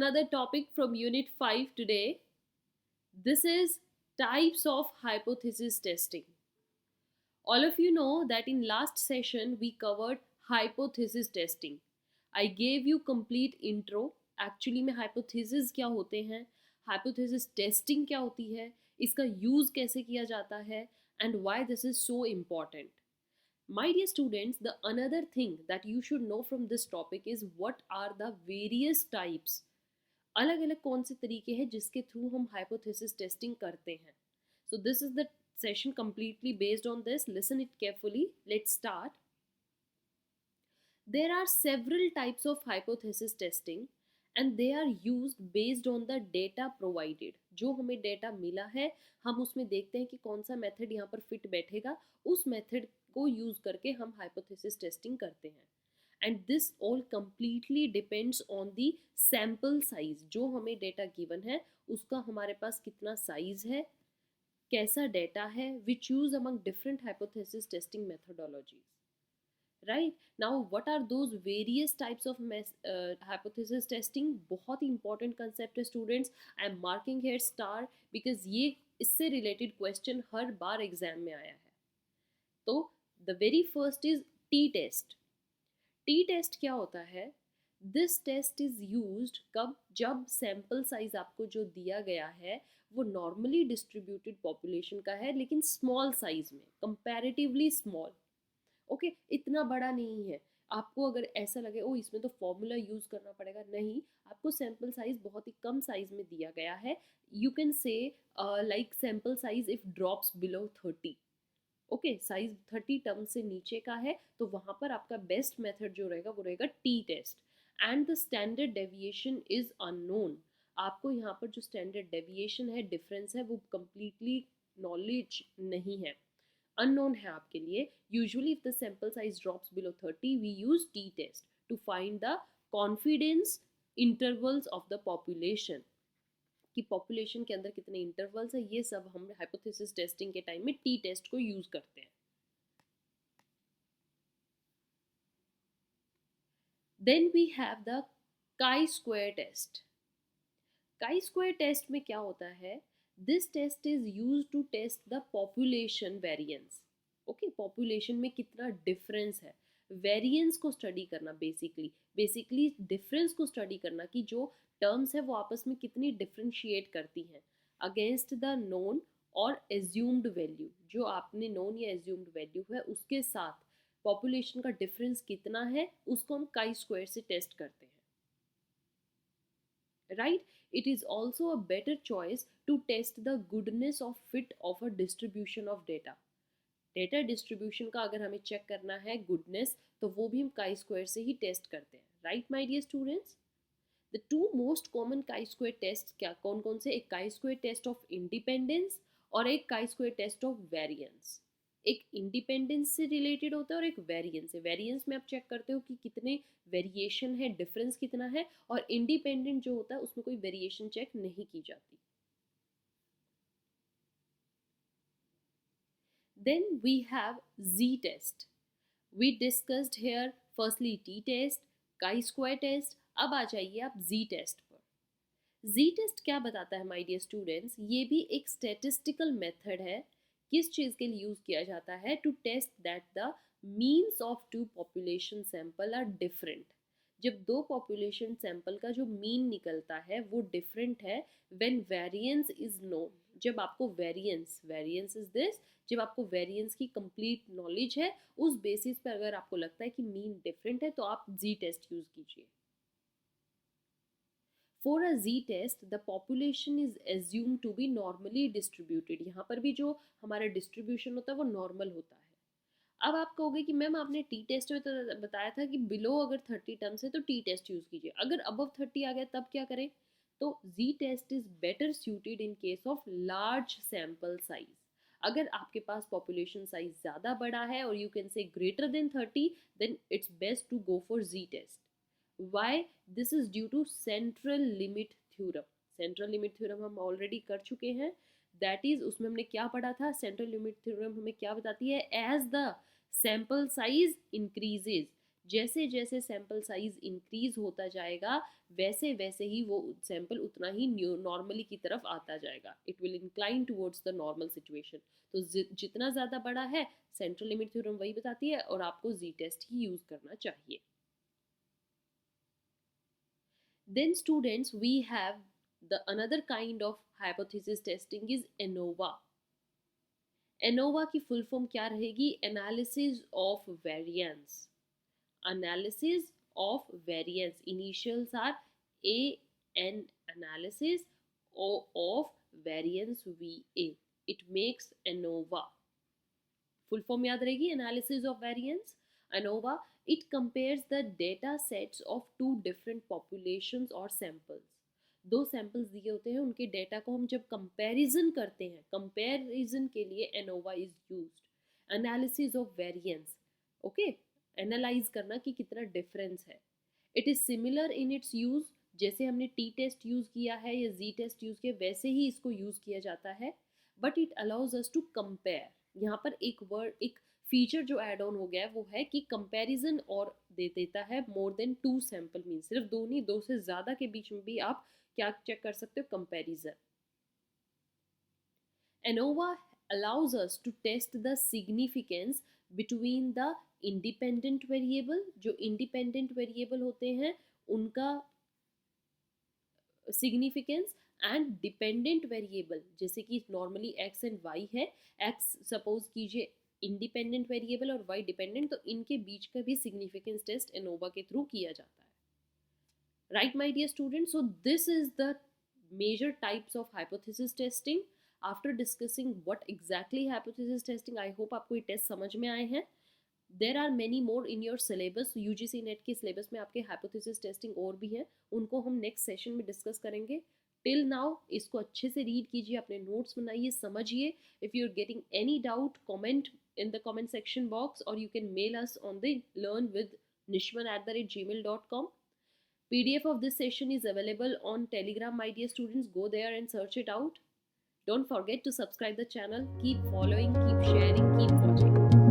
another topic from Unit 5 today. This is types of hypothesis testing. All of you know that in last session we covered hypothesis testing. I gave you complete intro. Actually में hypothesis क्या होते हैं, hypothesis testing क्या होती है, इसका use कैसे किया जाता है, and why this is so important. My dear students, the another thing that you should know from this topic is what are the various types. अलग अलग कौन से तरीके हैं जिसके थ्रू हम हाइपोथेसिस टेस्टिंग करते हैं. सो this is the session completely based on this. Listen it carefully. Let's start. There are several types of hypothesis testing and they are used based on the data provided. जो हमें data मिला है हम उसमें देखते हैं कि कौन सा मेथड यहाँ पर फिट बैठेगा, उस मेथड को यूज करके हम हाइपोथेसिस टेस्टिंग करते हैं. And this all completely depends on the sample size. जो हमें डेटा गिवन है उसका हमारे पास कितना साइज है, कैसा डेटा है, which use among different hypothesis testing methodologies. Right now what are those various types of hypothesis testing. बहुत ही इंपॉर्टेंट कंसेप्ट है students. I am marking here star because ये इससे रिलेटेड क्वेश्चन हर बार एग्जाम में आया है. तो the very first is T test. T test क्या होता है? दिस टेस्ट इज यूज्ड कब? जब सैंपल साइज आपको जो दिया गया है वो नॉर्मली डिस्ट्रीब्यूटेड पॉपुलेशन का है लेकिन स्मॉल साइज में, कंपैरेटिवली स्मॉल. ओके, इतना बड़ा नहीं है. आपको अगर ऐसा लगे ओ इसमें तो फॉर्मूला यूज करना पड़ेगा, नहीं, आपको सैंपल साइज बहुत ही कम साइज में दिया गया है. यू कैन से like sample size if drops below 30. Okay, size 30 term से नीचे का है तो वहाँ पर आपका बेस्ट मेथड जो रहेगा वो रहेगा T test. And the standard deviation is unknown. आपको यहाँ पर जो स्टैंडर्ड डेविएशन है, डिफरेंस है, वो कंप्लीटली नॉलेज नहीं है, अननोन है आपके लिए. Usually if the sample size drops below 30 we use T test to find the confidence intervals of the population. कि पॉपुलेशन के अंदर कितने इंटरवल्स है, ये सब हम हाइपोथेसिस टेस्टिंग के टाइम में टी टेस्ट को यूज करते हैं. Then we have the chi square test. Chi square test में क्या होता है? This test is use to test the population variance. Okay, population में कितना डिफरेंस है, वेरिएंस को स्टडी करना, बेसिकली डिफरेंस को स्टडी करना कि जो टर्म्स है वो आपस में कितनी डिफ्रेंशिएट करती हैं अगेंस्ट द नोन और एज्यूम्ड वैल्यू. जो आपने नोन या एज्यूम्ड वैल्यू है उसके साथ पॉपुलेशन का डिफरेंस कितना है उसको हम काई स्क्वायर से टेस्ट करते हैं. Right, it is also a better choice to test the goodness of fit of a distribution of data. Data distribution का अगर हमें चेक करना है गुडनेस तो वो भी हम काई स्क्वायर से ही टेस्ट करते हैं. Right my dear students, the two most common chi square test क्या कौन कौन से? एक chi square test of independence और एक chi square test of variance. एक इंडिपेंडेंस से रिलेटेड होता है और एक वेरिएंस है. वेरिएंस में आप चेक करते हो कि कितने वेरिएशन है, डिफरेंस कितना है, और इंडिपेंडेंट जो होता है उसमें कोई वेरिएशन चेक नहीं की जाती. Then we have Z test. We discussed here firstly T test, chi-square test. अब आ जाइए आप Z test पर. Z test क्या बताता है माय डियर स्टूडेंट्स? ये भी एक स्टैटिस्टिकल मेथड है. किस चीज़ के लिए यूज़ किया जाता है? To test that the means of two population sample are different. जब दो पॉपुलेशन सैंपल का जो मीन निकलता है वो डिफरेंट है. When variance is known. जब आपको वेरिएंस इज दिस, जब आपको वेरिएंस की कंप्लीट नॉलेज है, उस बेसिस पर अगर आपको लगता है कि मीन डिफरेंट है तो आप जी टेस्ट यूज कीजिए. For a Z test the population is assume to be normally distributed. यहाँ पर भी जो हमारा डिस्ट्रीब्यूशन होता है वो नॉर्मल होता है. अब आप कहोगे कि मैम आपने टी टेस्ट में तो बताया था कि बिलो अगर 30 टर्म्स है तो टी टेस्ट यूज कीजिए, अगर अबव 30 आ गया तब क्या करें? तो Z test is better suited in case of large sample size. अगर आपके पास पॉपुलेशन साइज ज़्यादा बड़ा है और you can say greater than 30, then it's best to go for Z test. Why? This is due to central limit theorem. Central limit theorem हम already कर चुके हैं. दैट इज, उसमें हमने क्या पढ़ा था? सेंट्रल लिमिट थ्योरम हमें क्या बताती है? As the sample size increases, जैसे जैसे सैम्पल साइज इंक्रीज होता जाएगा वैसे वैसे ही वो सैंपल उतना ही नॉर्मली की तरफ आता जाएगा, it will incline towards the normal situation. तो जितना ज़्यादा बड़ा है, सेंट्रल लिमिट थ्योरम वही बताती है, और आपको जी टेस्ट ही यूज़ करना चाहिए। Then students, we have the another kind of hypothesis testing is ANOVA। ANOVA की फुल फॉर्म क्या रहेगी? Analysis of variance. Analysis of variance, initials are AN, analysis of variance VA, it makes ANOVA। Full form याद रहेगी, analysis of variance, ANOVA। It compares the data sets of two different populations और samples. दो samples दिए होते हैं, उनके data को हम जब कंपैरिजन करते हैं, कंपैरिजन के लिए ANOVA is used. Analysis of variance, okay, analyse करना कि कितना डिफरेंस है। It is similar in its use, जैसे हमने टी टेस्ट यूज किया है या जी टेस्ट यूज किया वैसे ही इसको यूज किया जाता है, but it allows us to compare. यहाँ पर एक वर्ड, एक फीचर जो एड ऑन हो गया है वो है कि कंपैरिजन और दे देता है मोर देन 2 सैंपल, मीन सिर्फ दो नहीं, दो से ज़्यादा के बीच में भी आप क्या चेक कर सकते हो? Comparison. ANOVA allows us to test the significance between the independent variable, जो independent variable होते हैं उनका सिग्निफिकेंस, एंड डिपेंडेंट वेरिएबल, जैसे कि नॉर्मली एक्स एंड वाई है, एक्स सपोज कीजिए इंडिपेंडेंट वेरिएबल और वाई डिपेंडेंट, तो इनके बीच का भी सिग्निफिकेंस टेस्ट ANOVA के थ्रू किया जाता है। Right my dear student, so this is the major types of hypothesis testing. After discussing what exactly hypothesis testing, I hope आपको ये टेस्ट समझ में आए हैं। There are many more in your syllabus, UGC NET के syllabus में आपके hypothesis testing और भी हैं, उनको हम नेक्स्ट सेशन में डिस्कस करेंगे। टिल नाउ इसको अच्छे से रीड कीजिए, अपने नोट्स बनाइए, समझिए। If you are getting any doubt, comment in the comment section box, or you can mail us on the learnwithnishman@gmail.com. PDF of this session is available on Telegram, my dear students. Go there and search it out. Don't forget to subscribe the channel. Keep following, keep sharing, keep watching.